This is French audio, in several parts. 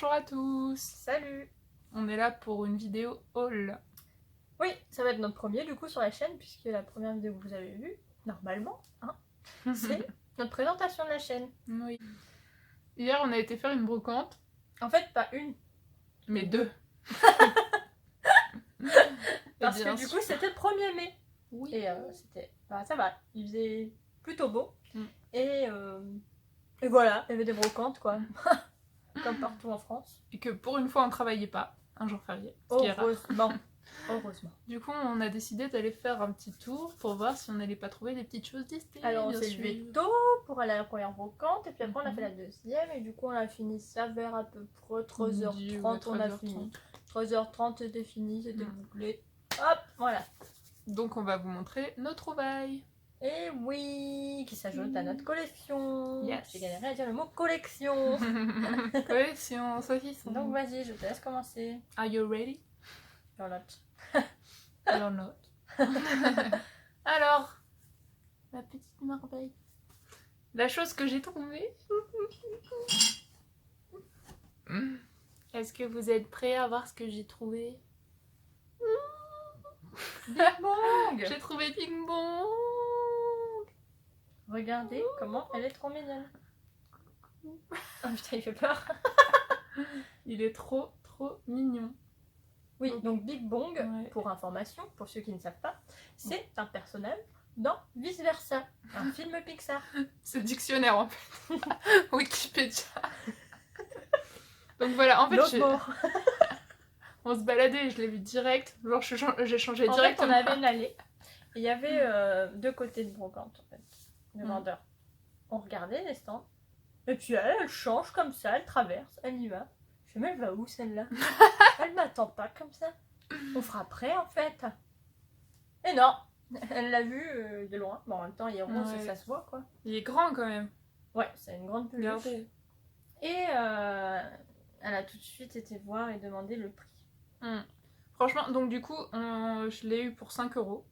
Bonjour à tous. Salut. On est là pour une vidéo haul. Oui, ça va être notre premier du coup sur la chaîne, puisque la première vidéo que vous avez vue, normalement, hein, c'est notre présentation de la chaîne. Oui. Hier, on a été faire une brocante. En fait, pas une, Mais deux. parce que du coup, c'était le 1er mai. Oui. Et c'était... Bah, ça va, il faisait plutôt beau. Mm. Et voilà, il y avait des brocantes, quoi. Comme partout en France. Et que pour une fois, on travaillait pas. Un jour férié. Ce qui est rare. Heureusement. Heureusement. Du coup, on a décidé d'aller faire un petit tour pour voir si on n'allait pas trouver des petites choses d'esthétique. Alors, on s'est levé tôt pour aller à la première brocante, et puis après, on a fait la deuxième, et du coup, on a fini ça vers à peu près 3h30. On a fini. 3h30, c'était fini, c'était bouclé. Hop, voilà. Donc, on va vous montrer nos trouvailles. Et oui, qui s'ajoute à notre collection. Yes. J'ai galéré à dire le mot collection. Collection, saucisson. Donc, vas-y, je te laisse commencer. Are you ready? Your note. Your note. Alors, la petite merveille. La chose que j'ai trouvée. Est-ce que vous êtes prêts à voir ce que j'ai trouvé? Big Bang. J'ai trouvé Big Bang. Regardez comment elle est trop mignonne. Oh putain, il fait peur. Il est trop mignon. Oui, donc Big Bang, Ouais. pour information, pour ceux qui ne savent pas, c'est un personnage dans Vice Versa, un film Pixar. C'est dictionnaire en fait. Wikipédia. Donc voilà, en fait, on se baladait et je l'ai vu direct. Genre, j'ai changé En direct. fait, on avait une allée. Et il y avait deux côtés de brocante, en fait, de vendeurs. On regardait les stands. Et puis elle change comme ça, elle traverse, elle y va. Je fais, mais elle va où celle-là? Elle m'attend pas comme ça. On fera après en fait. Et non, elle l'a vu de loin. Bon, en même temps, il est rose et ça se voit quoi. Il est grand quand même. Ouais, c'est une grande peluche. Regardez. Et elle a tout de suite été voir et demander le prix. Franchement, donc du coup, je l'ai eu pour 5 €.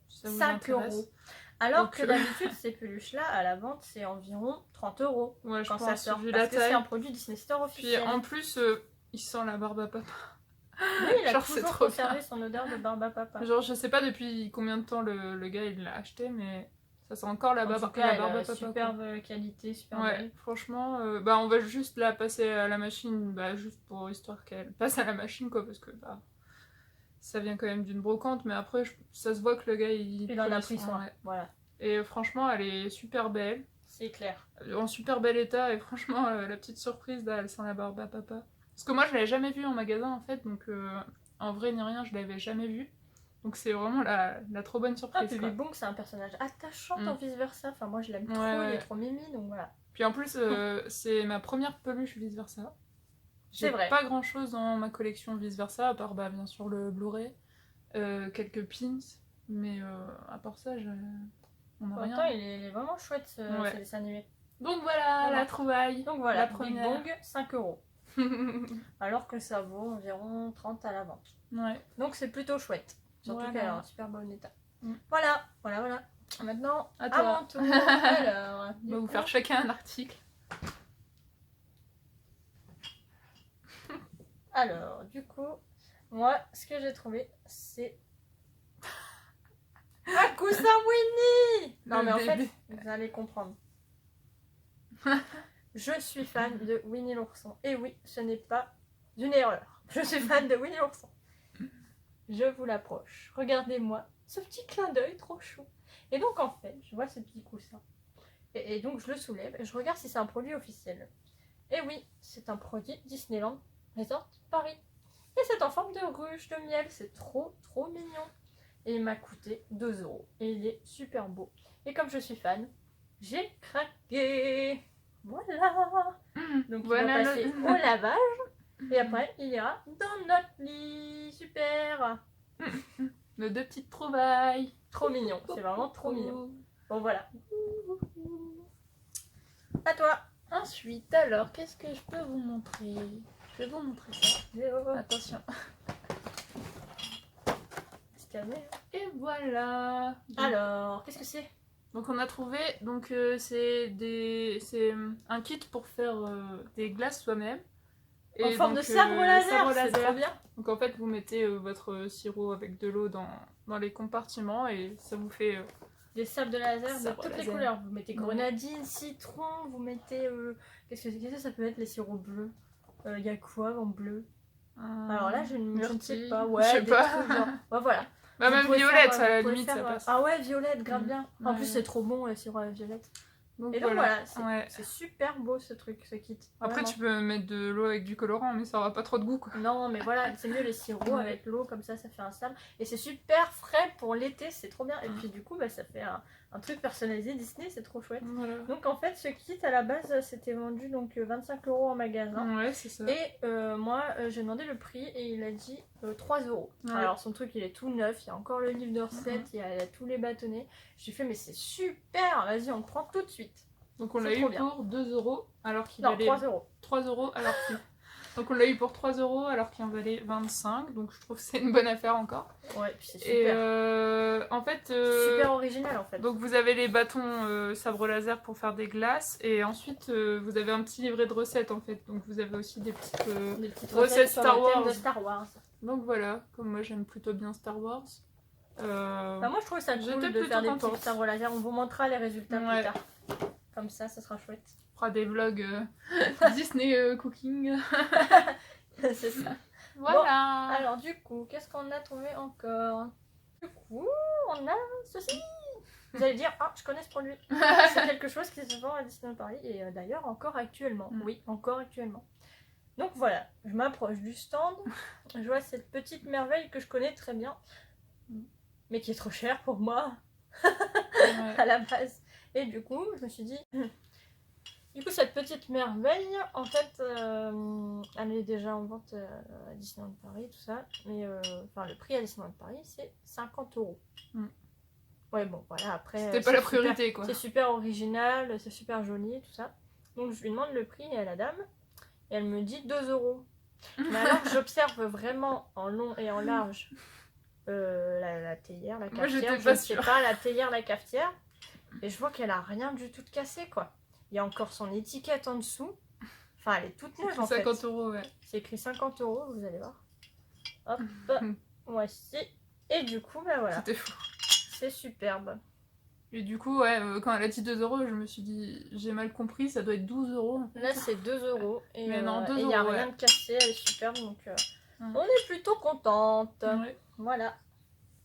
Si ça vous 5 intéresse. €. Alors donc, que d'habitude, ces peluches-là, à la vente, c'est environ 30 € Ouais, je quand pense, ça sort. vu Parce la que taille. c'est un produit Disney Store Puis officiel. en plus, il sent la barbe à papa. Oui, il a Genre, c'est toujours trop conservé bien. son odeur de barbe à papa. Genre, je sais pas depuis combien de temps le gars il l'a acheté, mais ça sent encore la barbe à papa. Superbe qualité, super Ouais, belle. franchement, on va juste la passer à la machine, juste pour histoire qu'elle passe à la machine, quoi, parce que ça vient quand même d'une brocante, mais après, ça se voit que le gars il en a pris soin. Ouais. Voilà. Et franchement, elle est super belle. C'est clair. En super bel état, et franchement, la petite surprise, là, elle sent la barbe à papa. Parce que moi, je l'avais jamais vue en magasin, en fait, donc en vrai ni rien, je l'avais jamais vue. Donc c'est vraiment la trop bonne surprise. Puis Big Bang, c'est un personnage attachant dans Vice Versa. Enfin, moi, je l'aime trop, il est trop mimi, donc voilà. Puis en plus, c'est ma première peluche Vice Versa. C'est vrai. Pas grand chose dans ma collection Vice Versa, à part bien sûr le Blu-ray, quelques pins, mais à part ça, on n'a rien. Pourtant, il est vraiment chouette ce dessin animé. Donc voilà, la trouvaille. Donc voilà, la Big première. Bang, 5 €. Alors que ça vaut environ 30 à la vente. Ouais. Donc c'est plutôt chouette. Surtout Voilà. qu'elle est en super bon état. Voilà. Maintenant, à toi. mon tour. Alors, on va vous faire chacun un article. Alors, du coup, moi, ce que j'ai trouvé, c'est un coussin Winnie. Non, mais en fait, vous allez comprendre. Je suis fan de Winnie l'ourson. Et oui, ce n'est pas une erreur. Je suis fan de Winnie l'ourson. Je vous l'approche. Regardez-moi ce petit clin d'œil trop chou. Et donc, en fait, je vois ce petit coussin. Et donc, je le soulève et je regarde si c'est un produit officiel. Et oui, c'est un produit Disneyland Resort Paris. Et c'est en forme de ruche de miel. C'est trop mignon. Et il m'a coûté 2 €. Et il est super beau. Et comme je suis fan, j'ai craqué. Voilà. Donc, voilà, il va passer au lavage. Et après, il ira dans notre lit. Super. Nos deux petites trouvailles. Trop mignon. C'est vraiment trop mignon. Bon, voilà. À toi. Ensuite, alors, qu'est-ce que je peux vous montrer? Je vais vous montrer ça. Attention. Se calmer. Et voilà. Alors, qu'est-ce que c'est? Donc on a trouvé, c'est un kit pour faire des glaces soi-même. Et en forme donc, de sabre laser, sabre c'est laser. trop bien. Donc en fait, vous mettez votre sirop avec de l'eau dans les compartiments et ça vous fait... Des sabres de laser de Sabre toutes les laser. couleurs. Vous mettez Ouais. grenadine, citron, vous mettez... Qu'est-ce que ça peut être les sirops bleus? Il y a quoi en bleu? Alors là, je ne sais pas. Ouais, je sais des pas. trucs genre... Ouais, voilà. Bah, Vous même pouvez violette, faire, à la vous pouvez limite, faire, ça passe. Ah ouais, violette, grave bien. En Ouais, plus, ouais. c'est trop bon, le sirop à la violette. Donc Et donc voilà, ouais. c'est super beau ce truc, ce kit. Après, Vraiment. tu peux mettre de l'eau avec du colorant, mais ça aura pas trop de goût, quoi. Non, mais voilà, c'est mieux les sirops Ouais. avec l'eau, comme ça fait un sable. Et c'est super frais pour l'été, c'est trop bien. Et puis du coup, bah, ça fait un truc personnalisé Disney, c'est trop chouette. Voilà. Donc en fait, ce kit à la base, c'était vendu donc 25 € en magasin. Ouais, c'est ça. Et moi, j'ai demandé le prix et il a dit 3 €. Ouais. Alors son truc, il est tout neuf, il y a encore le livre de recettes, il y a tous les bâtonnets. J'ai fait, mais c'est super, vas-y, on le prend tout de suite. Donc on C'est l'a eu trop bien. pour 2 € alors qu'il Non, valait 3 €. 3 € alors qu'il... Donc on l'a eu pour 3 € alors qu'il en valait 25, donc je trouve que c'est une bonne affaire encore. Ouais, puis c'est Et super. en fait... Super original en fait. Donc vous avez les bâtons sabre laser pour faire des glaces et ensuite vous avez un petit livret de recettes en fait. Donc vous avez aussi des petites recettes sur Star le thème Wars. de Star Wars. Donc voilà, comme moi j'aime plutôt bien Star Wars. Bah, moi je trouve ça j'étais cool de plutôt faire des contente. petits sabres laser. On vous montrera les résultats Ouais. plus tard. Comme ça sera chouette. On fera des vlogs Disney cooking. C'est ça. Voilà. Alors du coup, qu'est-ce qu'on a trouvé encore? Du coup, on a ceci. Vous allez dire, ah, je connais ce produit. C'est quelque chose qui se vend à Disneyland Paris et d'ailleurs encore actuellement. Oui, encore actuellement. Donc voilà, je m'approche du stand. Je vois cette petite merveille que je connais très bien, mais qui est trop chère pour moi Ouais. à la base. Et du coup, je me suis dit... Du coup, cette petite merveille, en fait, elle est déjà en vente à Disneyland Paris, tout ça. Mais enfin, le prix à Disneyland Paris, c'est 50 €. Ouais, bon, voilà, après... C'était pas la priorité, quoi. C'est super original, c'est super joli, tout ça. Donc, je lui demande le prix à la dame, et elle me dit 2 €. Mais alors, j'observe vraiment en long et en large la théière, la Moi, j'étais cafetière. pas Je sais sûre. pas, la théière, la cafetière. Et je vois qu'elle a rien du tout de cassé, quoi. Il y a encore son étiquette en dessous. Enfin, elle est toute neuve en fait. 50 €, ouais. C'est écrit 50 €, vous allez voir. Hop, voici. Et du coup, bah voilà. C'était fou. C'est superbe. Et du coup, ouais, quand elle a dit 2 €, je me suis dit, j'ai mal compris, ça doit être 12 € en fait. Là, c'est 2 €. Et Mais non, 2 il n'y a €, rien ouais. de cassé, elle est superbe. Donc, on est plutôt contente. Ouais. Voilà.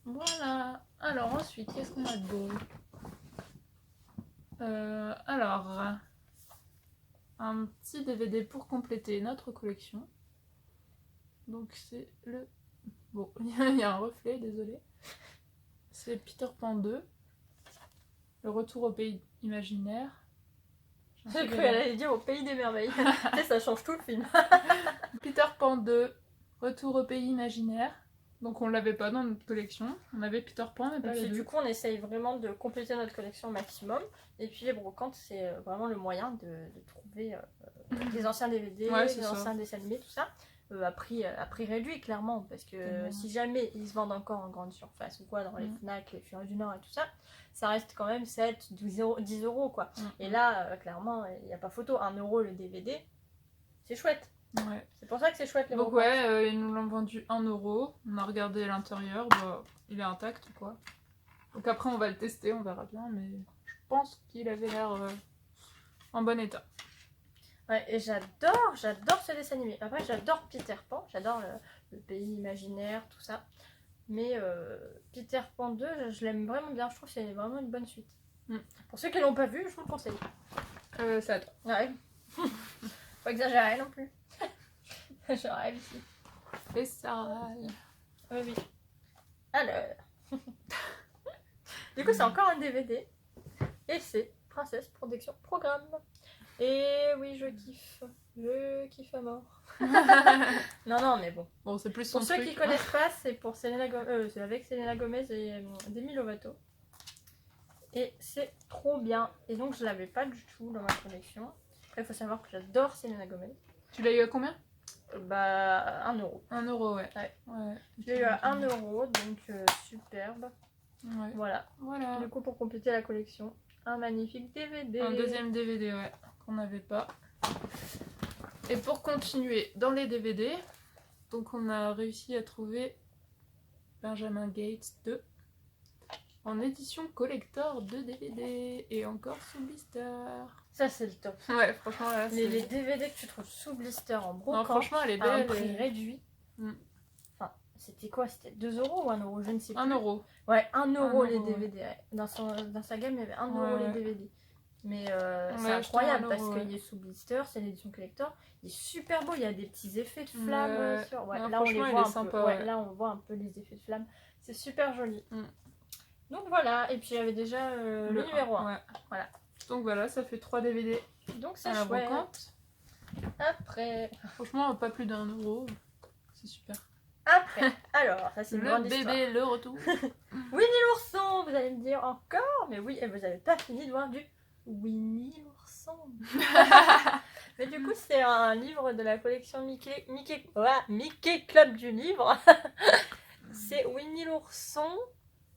Voilà. Alors ensuite, qu'est-ce qu'on a de beau? Alors, un petit DVD pour compléter notre collection. Donc c'est le... Bon, il y a un reflet, désolé. C'est Peter Pan 2. Le retour au pays imaginaire. J'ai cru qu'elle allait dire au pays des merveilles. Tu sais, ça change tout le film. Peter Pan 2, retour au pays imaginaire. Donc on l'avait pas dans notre collection. On avait Peter Pan mais Et pas les puis deux. du coup, on essaye vraiment de compléter notre collection au maximum. Et puis les brocantes, c'est vraiment le moyen de trouver des anciens DVD, Ouais, c'est des ça. anciens dessins animés, tout ça. À prix réduit, clairement. Parce que si jamais ils se vendent encore en grande surface ou quoi, dans les Fnac, les Furies du Nord et tout ça, ça reste quand même 7, 10 € quoi. Et là, clairement, il n'y a pas photo. 1 € le DVD, c'est chouette. Ouais. C'est pour ça que c'est chouette les Donc brocantes. ouais, ils nous l'ont vendu 1 €. On a regardé l'intérieur, bah, il est intact quoi. Donc après on va le tester, on verra bien, mais je pense qu'il avait l'air en bon état. Ouais, et j'adore ce dessin animé. Après, j'adore Peter Pan, j'adore le pays imaginaire, tout ça. Mais Peter Pan 2, je l'aime vraiment bien, je trouve que c'est vraiment une bonne suite. Pour ceux qui l'ont pas vu, je vous le conseille. C'est à toi. Ouais. Faut exagérer non plus. Je rêve ici. Et ça. Oui, oui. Alors. Du coup, c'est encore un DVD. Et c'est Princesse Protection Programme. Et oui, je kiffe. Je kiffe à mort. Non, mais bon. Bon, c'est plus son Pour ceux truc. qui connaissent pas, c'est pour Selena Gomez, c'est avec Selena Gomez et Demi Lovato. Et c'est trop bien. Et donc, je l'avais pas du tout dans ma collection. Après, il faut savoir que j'adore Selena Gomez. Tu l'as eu à combien? Bah, 1 €. 1 €, ouais. Ouais. Je l'ai eu à 1 €, donc superbe. Ouais. Voilà. Du coup, pour compléter la collection, un magnifique DVD. Un deuxième DVD, ouais, qu'on n'avait pas. Et pour continuer dans les DVD, donc on a réussi à trouver Benjamin Gates 2 en édition collector de DVD et encore sous blister. Ça, c'est le top. Ouais, franchement, là, les DVD que tu trouves sous blister en brocante, non, franchement, elle est à un belle. prix réduit. Enfin, c'était quoi? C'était 2 € ou 1 €? Je ne sais plus. 1 €. Ouais, 1 € les €, DVD. Ouais. Dans sa gamme, il y avait 1 € Ouais, les ouais. DVD. Mais On c'est l'a acheté incroyable 1 €, parce ouais. qu'il est sous blister, c'est l'édition collector. Il est super beau, il y a des petits effets de flammes Ouais. sur. Ouais, Non, là, on les franchement, il voit est un sympa, peu. ouais. Ouais, là, on voit un peu les effets de flammes. C'est super joli. Mm. Donc voilà, et puis il y avait déjà le numéro 1. Ouais. Voilà. Donc voilà, ça fait 3 DVD Donc c'est à la chouette. brocante. Après, Franchement, pas plus d'1 €. C'est super. alors, ça c'est une grande Le histoire. bébé, le retour. Winnie l'ourson, vous allez me dire encore, mais oui, et vous n'avez pas fini de voir du Winnie l'ourson. Mais du coup, c'est un livre de la collection Mickey Club du livre. C'est Winnie l'ourson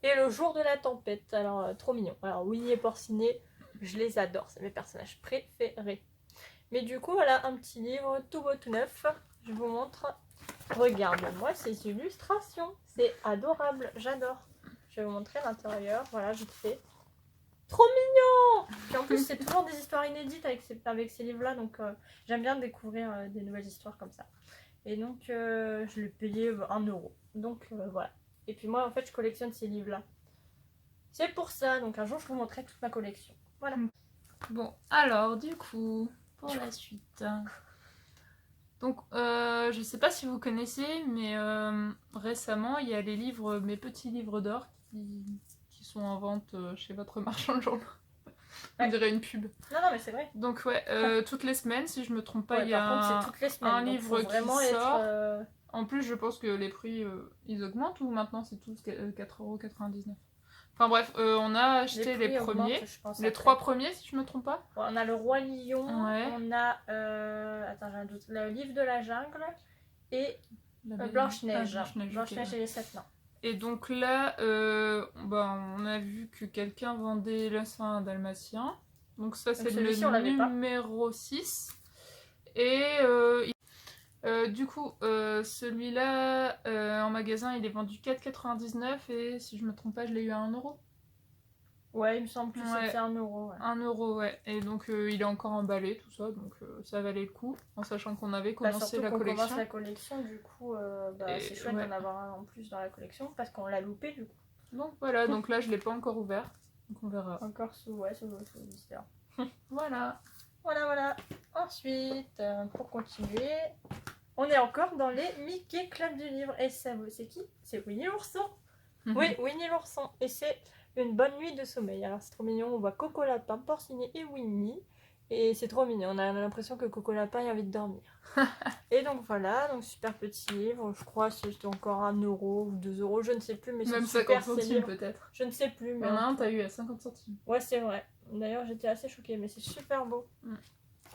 et le jour de la tempête. Alors, trop mignon. Alors, Winnie et Porcinet, je les adore, c'est mes personnages préférés. Mais du coup, voilà un petit livre tout beau, tout neuf. Je vous montre. Regarde-moi ces illustrations. C'est adorable, j'adore. Je vais vous montrer l'intérieur. Voilà, je te fais. Trop mignon! Puis en plus, c'est toujours des histoires inédites avec ces livres-là. Donc, j'aime bien découvrir des nouvelles histoires comme ça. Et donc, je l'ai payé 1 €. Donc, voilà. Et puis moi, en fait, je collectionne ces livres-là. C'est pour ça. Donc, un jour, je vous montrerai toute ma collection. Voilà. Bon, alors, du coup, pour la suite. Donc, je sais pas si vous connaissez, mais récemment, il y a les livres, mes petits livres d'or qui sont en vente chez votre marchand de journaux. On Ouais. dirait une pub. Non, non, mais c'est vrai. Donc, ouais, toutes les semaines, si je me trompe pas, Ouais, il y a par contre, c'est toutes les semaines. un donc livre faut vraiment qui sort. être. En plus, je pense que les prix, ils augmentent ou maintenant c'est tous 4,99 €. Enfin bref, on a acheté les prix premiers, augmentent, je pense, les après. 3 premiers si je me trompe pas. On a le Roi Lion, Ouais. on a. Attends, j'ai un doute. Le Livre de la Jungle et Blanche-Neige. Blanche-Neige et les 7 nains. Et donc là, on a vu que quelqu'un vendait l'Assin dalmatien. Donc ça, c'est celui-ci, on le l'avait pas. numéro 6. Et du coup, celui-là, en magasin, il est vendu 4,99 € et si je me trompe pas, je l'ai eu à 1 €. Ouais, il me semble que Ouais. c'était 1 €. Ouais. 1 €, ouais. Et donc, il est encore emballé, tout ça, donc ça valait le coup, en sachant qu'on avait commencé surtout la qu'on collection. commence la collection, du coup, Et c'est chouette ouais. d'en avoir un en plus dans la collection parce qu'on l'a loupé, du coup. Donc voilà, donc là, je l'ai pas encore ouvert, donc on verra. Encore sous le blister. Voilà. Voilà. Ensuite, pour continuer, on est encore dans les Mickey Club du livre. Et ça, c'est qui? C'est Winnie l'ourson. Oui, Winnie l'ourson. Et c'est une bonne nuit de sommeil. Alors c'est trop mignon. On voit Coco Lapin, Porcinet et Winnie. Et c'est trop mignon. On a l'impression que Coco Lapin a envie de dormir. Et donc voilà, donc super petit livre. Je crois que c'est encore 1 € ou 2 €. Je ne sais plus. Mais Même c'est 50 super, ces centimes livres. peut-être. Je ne sais plus. Il Mais y en a un, t'as eu à 50 centimes. Ouais, c'est vrai. D'ailleurs, j'étais assez choquée. Mais c'est super beau. Mm.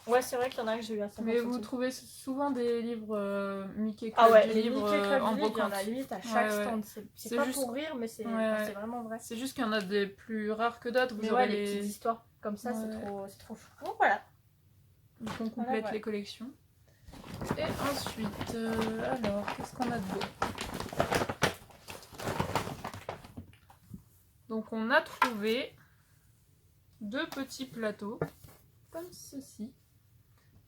Ouais, c'est vrai qu'il y en a que j'ai eu à 50 Mais centimes. vous trouvez souvent des livres Mickey Club Ah ouais, du les livre Mickey Club en du livre, il y en brocante. a limite à chaque Ouais, ouais. stand. C'est C'est pas juste- pour rire, mais c'est Ouais. c'est vraiment vrai. C'est juste qu'il y en a des plus rares que d'autres. Vous Mais aurez ouais, les petites histoires comme ça, Ouais. c'est trop chou. Bon, voilà. Donc on complète Voilà. les collections. Et ensuite, alors, qu'est-ce qu'on a de beau? Donc on a trouvé 2 petits plateaux, comme ceci.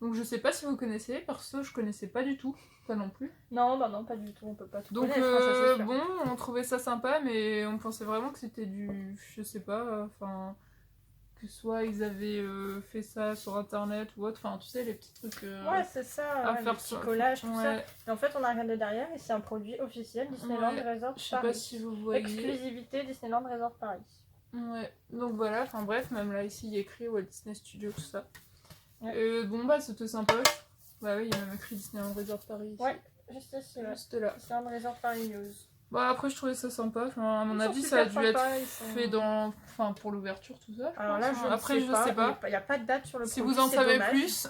Donc je sais pas si vous connaissez, perso je connaissais pas du tout, pas non plus. Non, bah non, pas du tout, on peut pas tout Donc connaître, hein, ça, c'est sûr. bon, on trouvait ça sympa, mais on pensait vraiment que c'était du, je sais pas, enfin, que soit ils avaient fait ça sur internet ou autre, enfin tu sais les petits trucs Ouais, c'est ça, à ouais, faire les petits sur- collages, tout ça. Ouais, Et en fait, on a regardé derrière et c'est un produit officiel Disneyland Ouais, Resort je sais Paris. pas si vous voyez. Exclusivité Disneyland Resort Paris. Ouais, donc voilà, enfin bref, même là ici il y a écrit Walt Disney Studio, tout ça. Ouais. Bon bah c'était sympa. Bah oui, il y a même écrit Disneyland Resort Paris ici. Ouais, juste ici, ouais. Juste là. Disneyland Resort Paris News. Bah après je trouvais ça sympa, enfin, à mon Ils sont avis ça a super dû être sympas, ils sont- fait dans... Enfin pour l'ouverture tout ça. je Alors pense, là, hein. je Après ne je sais sais pas. Il n'y a pas de date sur le Si produit, vous en c'est savez dommage. plus.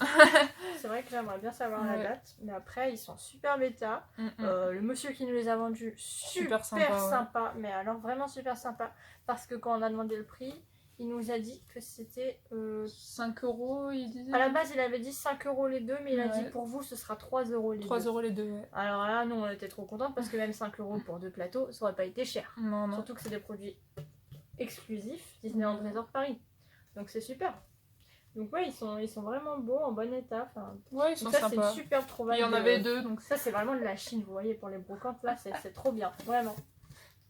C'est vrai que j'aimerais bien savoir la Ouais. date, mais après ils sont super bêta. Le monsieur qui nous les a vendus, super Super sympa, ouais. sympa, mais alors vraiment super sympa, parce que quand on a demandé le prix, Il nous a dit que c'était... 5 euros, il disait. À la base, il avait dit 5 euros les deux, mais il a Ouais. dit pour vous, ce sera 3 euros les 3 deux. euros les deux, ouais. Alors là, nous, on était trop contents parce que même 5 euros pour 2 plateaux, ça aurait pas été cher. Non, non. Surtout que c'est des produits exclusifs Disneyland Resort Paris. Donc c'est super. Donc ouais, ils sont vraiment beaux, en bon état. Enfin, Ouais, ils sont donc ça, c'est sympas. une superbe trouvaille. Il y en avait deux, donc Ça, c'est vraiment de la Chine, vous voyez, pour les brocantes, là, c'est trop bien, vraiment.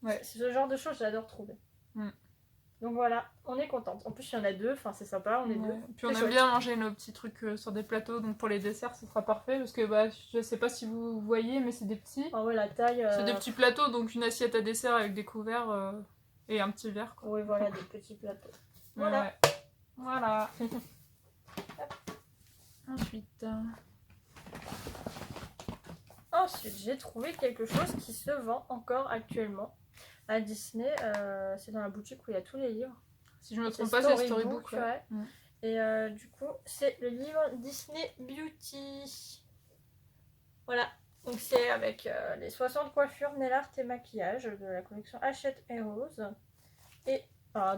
Ouais. C'est ce genre de choses, j'adore trouver. Mm. Donc voilà, on est contente. En plus, il y en a deux, enfin, c'est sympa, on est deux. Puis on C'est aime chouette. bien manger nos petits trucs sur des plateaux, donc pour les desserts, ce sera parfait. Parce que bah, je sais pas si vous voyez, mais c'est des petits. Ah ouais, la taille... C'est des petits plateaux, donc une assiette à dessert avec des couverts et un petit verre. Quoi. Oui, voilà, des petits plateaux. Voilà. Ouais. Voilà. Ensuite. Ensuite, j'ai trouvé quelque chose qui se vend encore actuellement à Disney. C'est dans la boutique où il y a tous les livres. Si je me C'est trompe pas, c'est Storybook. Ouais. ouais. Et du coup, c'est le livre Disney Beauty. Voilà. Donc c'est avec les 60 coiffures, nail art et maquillage de la collection Hachette et Rose. Et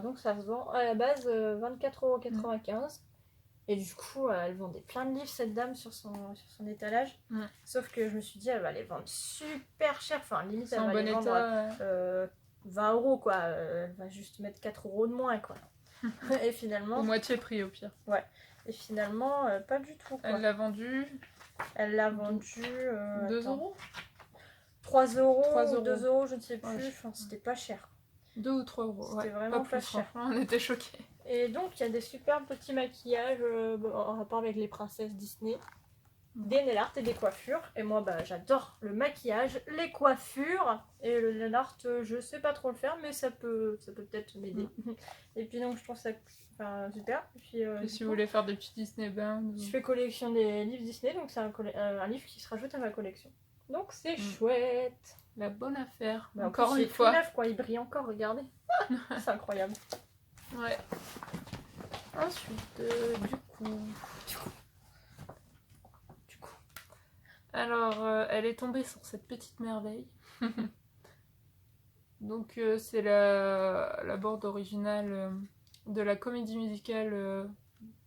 donc ça se vend à la base 24,95 €. Et du coup, elle vendait plein de livres, cette dame, sur son étalage. Sauf que je me suis dit, elle va les vendre super cher. Enfin, limite, elle va les vendre 20 €, quoi. Elle va juste mettre 4 € de moins, quoi. Et finalement... Au moitié prix, au pire. Ouais. Et finalement, pas du tout, quoi. Elle l'a vendu... Elle l'a vendu... 2 €. 3 €, 3 ou €. 2 €, je ne sais plus. Ouais, enfin, c'était pas cher. 2 ou 3 €. C'était ouais. vraiment pas plus, cher. On était choqués. Et donc, il y a des super petits maquillages en rapport avec les princesses Disney. Des nail art et des coiffures. Et moi, bah, j'adore le maquillage, les coiffures. Et le nail art, je sais pas trop le faire, mais ça peut peut-être m'aider. Et puis donc, je trouve ça super. Et puis, Et si vous voulez faire des petits Disney Bound... Je fais collection des livres Disney, donc c'est un livre qui se rajoute à ma collection. Donc c'est chouette. La bonne affaire. Bah, encore plus, une fois. Tout neuf, quoi. Il brille encore, regardez. C'est incroyable. Ouais. Ensuite, du coup... Alors, elle est tombée sur cette petite merveille. Donc, c'est la bande originale de la comédie musicale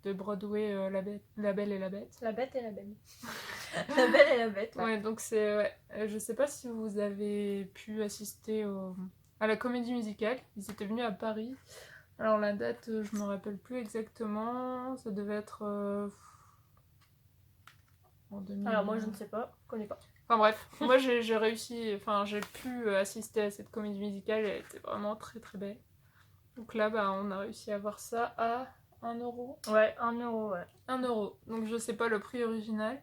de Broadway, La Belle et la Bête. La Bête et la Belle. La Belle et la Bête. Ouais, donc c'est... Ouais. Je sais pas si vous avez pu assister à la comédie musicale. Ils étaient venus à Paris. Alors, la date, je me rappelle plus exactement. Ça devait être... en 2000... Alors moi je ne sais pas, je connais pas. Enfin bref, moi j'ai réussi, enfin j'ai pu assister à cette comédie musicale, elle était vraiment très très belle. Donc là bah on a réussi à voir ça à 1 €. Ouais, 1 €, ouais. 1 €, donc je sais pas le prix original.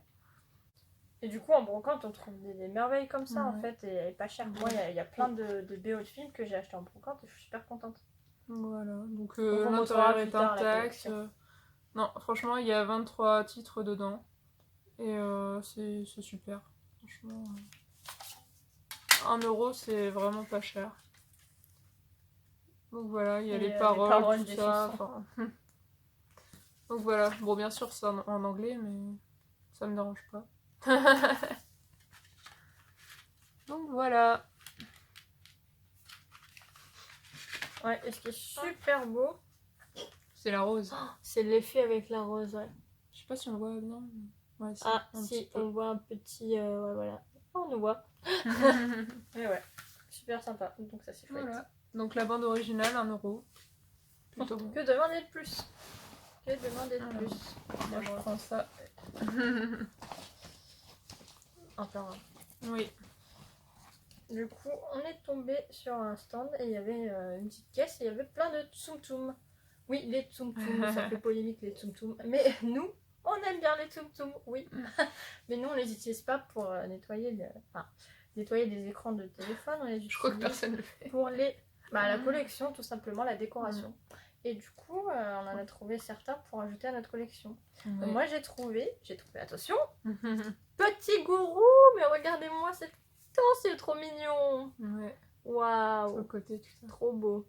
Et du coup en brocante on trouve des merveilles comme ça en fait, et pas cher. Moi il y a plein de BO de films que j'ai acheté en brocante et je suis super contente. Voilà, donc on l'intérieur montrera est plus tard la intact. collection. Non, franchement il y a 23 titres dedans. Et c'est super. Franchement, 1 € c'est vraiment pas cher. Donc voilà, il y a les paroles, tout ça. Enfin... Donc voilà, bon bien sûr c'est en anglais, mais ça me dérange pas. Donc voilà. Ouais, et ce qui est super beau, c'est la rose. C'est l'effet avec la rose, ouais. Je sais pas si on le voit, non. Ouais, si, on voit un petit... ouais, voilà. Oh, on le voit. Mais ouais, super sympa. Donc ça, c'est chouette. Voilà. Donc la bande originale, 1 €. Plutôt bon. Que demander de plus? Que demander de plus? Moi, je prends ça. Encore un. Oui. Du coup, on est tombé sur un stand et il y avait une petite caisse et il y avait plein de tsum tsum. Oui, les tsum tsum, ça fait polémique les tsum tsum. Mais nous, on aime bien les tsum tsum, oui. Mais nous, on les utilise pas pour nettoyer des écrans de téléphone. On les utilise je crois que personne le fait. Pour la collection, tout simplement, la décoration. Et du coup, on en a trouvé certains pour ajouter à notre collection. Donc, moi, j'ai trouvé, attention, petit gourou, mais regardez-moi cette... Oh, c'est trop mignon. Ouais. Waouh. Au côté, tout ça. Trop beau.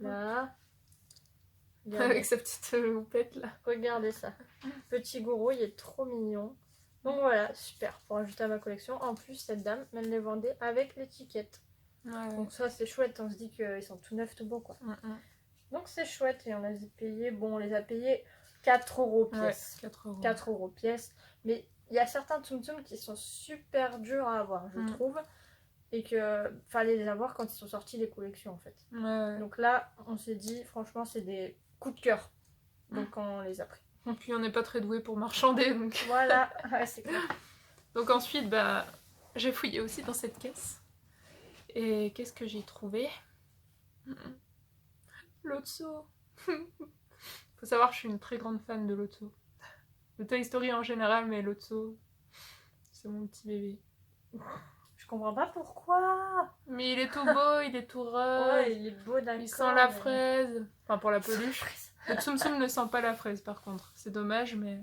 Là. Avec sa petite houppette là. Regardez ça. Petit gourou, il est trop mignon. Donc voilà, super. Pour ajouter à ma collection. En plus, cette dame, elle les vendait avec l'étiquette. Ouais. Donc ça, c'est chouette. On se dit qu'ils sont tout neufs, tout beaux, quoi. Donc c'est chouette et on les a payés, bon on les a payés 4 € pièce. Ouais, 4 €. 4 € pièce. Mais il y a certains Tsum Tsum qui sont super durs à avoir, je trouve. Et que fallait les avoir quand ils sont sortis les collections en fait. Ouais. Donc là, on s'est dit, franchement, c'est des coups de cœur. Donc on les a pris. Et puis on n'est pas très doué pour marchander, donc... Voilà, ouais, c'est clair. Donc ensuite, bah, j'ai fouillé aussi dans cette caisse. Et qu'est-ce que j'ai trouvé? Lotso. Faut savoir que je suis une très grande fan de Lotso. De Toy Story en général, mais Lotso, c'est mon petit bébé. Je comprends pas pourquoi. Mais il est tout beau, il est tout rose. Ouais, il est beau, d'accord. Il sent la fraise. Enfin, pour la peluche. Le Tsum Tsum ne sent pas la fraise, par contre. C'est dommage, mais...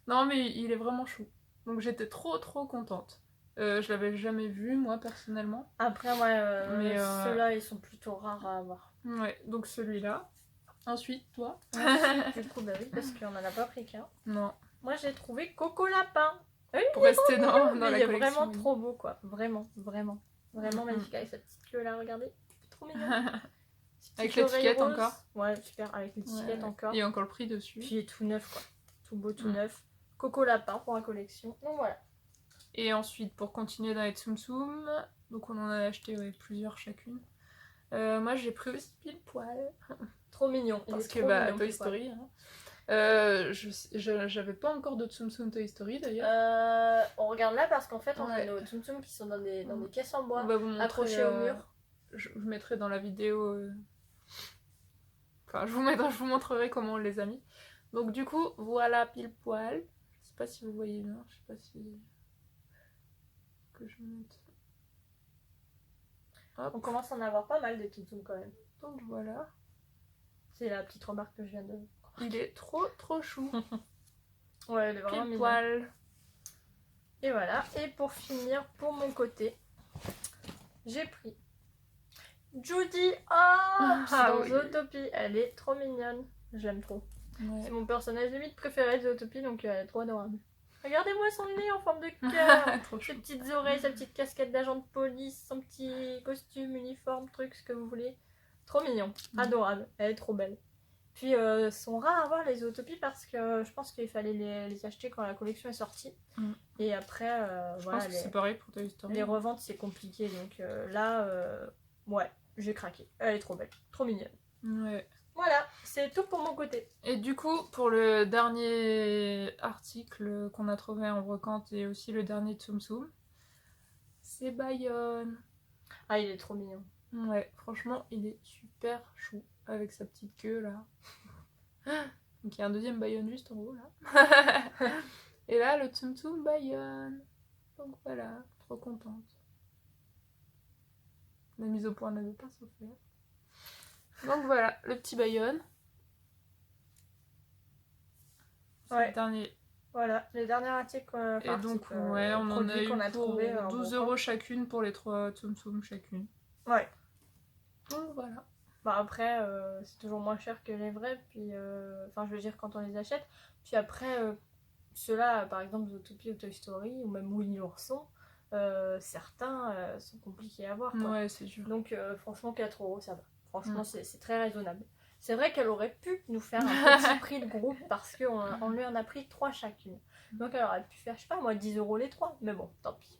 Non, mais il est vraiment chou. Donc j'étais trop contente. Je l'avais jamais vu, moi, personnellement. Après, ouais, ceux-là, ils sont plutôt rares à avoir. Ouais, donc celui-là. Ensuite, toi? Du coup, bah oui, parce qu'on en a pas pris qu'un. Non. Moi, j'ai trouvé Coco Lapin. Oui, Pour rester dans mais la il est collection. vraiment trop beau, quoi. Vraiment magnifique avec sa petite queue là, regardez. Trop mignon. Avec l'étiquette rose. encore. Ouais, super, avec l'étiquette encore. Il y a encore le prix dessus. Puis il est tout neuf, quoi. Tout beau, tout neuf. Coco Lapin pour la collection. Donc voilà. Et ensuite, pour continuer dans les Tsum Tsum, donc on en a acheté plusieurs chacune. Moi, j'ai pris aussi Pile Poil. Trop mignon. Parce que bah, Toy Story. Hein. J'avais pas encore de Tsum Tsum Toy Story d'ailleurs. On regarde là parce qu'en fait, on a nos Tsum Tsum qui sont dans des caisses en bois, on va vous montrer, accrochées au mur. Je vous mettrai dans la vidéo. Enfin, je vous montrerai comment on les a mis. Donc, du coup, voilà Pile Poil. Je sais pas si vous voyez bien. Je sais pas si. Que je mette. Hop. On commence à en avoir pas mal de Tsum Tsum quand même. Donc, voilà. C'est la petite remarque que je viens de. Il est trop chou. Ouais, il est vraiment Pile mignon. Poil. Et voilà. Et pour finir, pour mon côté, j'ai pris Judy Hopps dans Zootopie. Elle est trop mignonne. Je l'aime trop. Ouais. C'est mon personnage limite préféré de Zootopie, donc elle est trop adorable. Regardez-moi son nez en forme de cœur. Ses petites oreilles, sa petite casquette d'agent de police, son petit costume, uniforme, truc, ce que vous voulez. Trop mignon. Adorable. Elle est trop belle. Puis sont rares à voir les Zootopie parce que je pense qu'il fallait les acheter quand la collection est sortie. Et après, je pense que c'est pareil pour Toy Story. Les reventes c'est compliqué, donc là, ouais, j'ai craqué. Elle est trop belle, trop mignonne. Ouais. Voilà, c'est tout pour mon côté. Et du coup, pour le dernier article qu'on a trouvé en brocante et aussi le dernier Tsum Tsum, c'est Bayonne. Ah, il est trop mignon. Ouais, franchement, il est super chou avec sa petite queue là. Donc il y a un deuxième Bayonne juste en haut là. Et là, le Tsum Tsum Bayonne. Donc voilà, trop contente. La mise au point n'avait pas souffert. Donc voilà, le petit Bayonne. Ouais. Le dernier. Voilà, les derniers articles. Et donc, ouais, on en a eu pour 12 € chacune pour les 3 Tsum Tsum chacune. Ouais. Donc voilà. Bah après, c'est toujours moins cher que les vrais, puis. Enfin, je veux dire, quand on les achète. Puis après, ceux-là, par exemple, Zootopie ou Toy Story, ou même Winnie l'ourson, certains sont compliqués à avoir. Quoi. Ouais, c'est sûr. Donc, franchement, 4 € ça va. Franchement, c'est très raisonnable. C'est vrai qu'elle aurait pu nous faire un petit prix de groupe parce qu'on lui en a pris 3 chacune. Donc elle aurait pu faire, je sais pas moi, 10 € les 3. Mais bon, tant pis.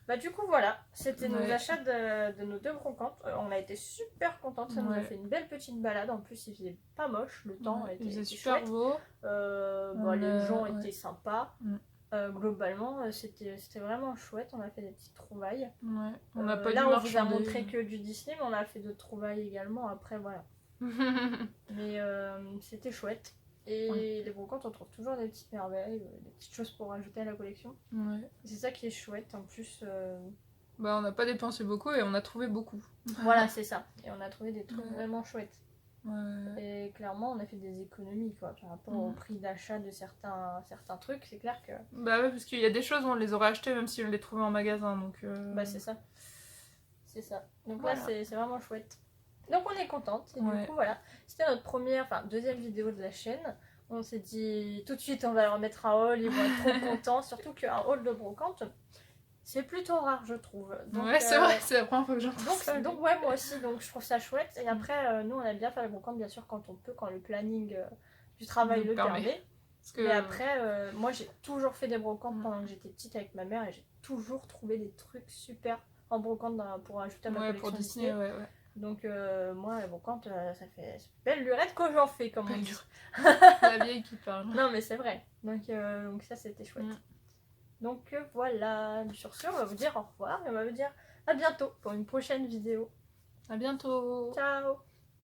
Bah du coup voilà, c'était nos achats de nos 2 brocantes. On a été super contentes, ça nous a fait une belle petite balade. En plus il faisait pas moche, le temps était super chouette. beau. Les gens étaient sympas. Globalement, c'était vraiment chouette. On a fait des petites trouvailles. Ouais. On n'a pas là, on vous a montré que du Disney, mais on a fait d'autres trouvailles également. Après, voilà. Mais c'était chouette. Et les brocantes, on trouve toujours des petites merveilles, des petites choses pour rajouter à la collection. Ouais. C'est ça qui est chouette. En plus, bah, on n'a pas dépensé beaucoup et on a trouvé beaucoup. Voilà, c'est ça. Et on a trouvé des trucs vraiment chouettes. Ouais. Et clairement, on a fait des économies quoi, par rapport au prix d'achat de certains trucs. C'est clair que. Bah ouais, parce qu'il y a des choses où on les aurait achetées même si on les trouvait en magasin. Donc bah, c'est ça. C'est ça. Donc voilà. Là, c'est vraiment chouette. Donc on est contente. Et du coup, voilà. C'était notre deuxième vidéo de la chaîne. On s'est dit tout de suite, on va leur mettre un haul. Ils vont être trop contents. Surtout qu'un haul de brocante, c'est plutôt rare, je trouve. Donc, ouais, c'est vrai, c'est la première fois que j'entends ça. donc ouais, moi aussi, donc je trouve ça chouette. Et après, nous, on aime bien faire les brocantes, bien sûr, quand on peut, quand le planning du travail Nous le permet. permet. Parce que... Mais après, moi, j'ai toujours fait des brocantes Mm. pendant que j'étais petite avec ma mère et j'ai toujours trouvé des trucs super en brocante pour ajouter à ma ouais, collection pour Disney, ouais, ouais. Donc, moi, les brocantes, ça fait belle lurette que j'en fais, comme on dit. La vieille qui parle. Non, mais c'est vrai. Donc ça, c'était chouette. Mm. Donc voilà. Sur ce, on va vous dire au revoir et on va vous dire à bientôt pour une prochaine vidéo. À bientôt. Ciao!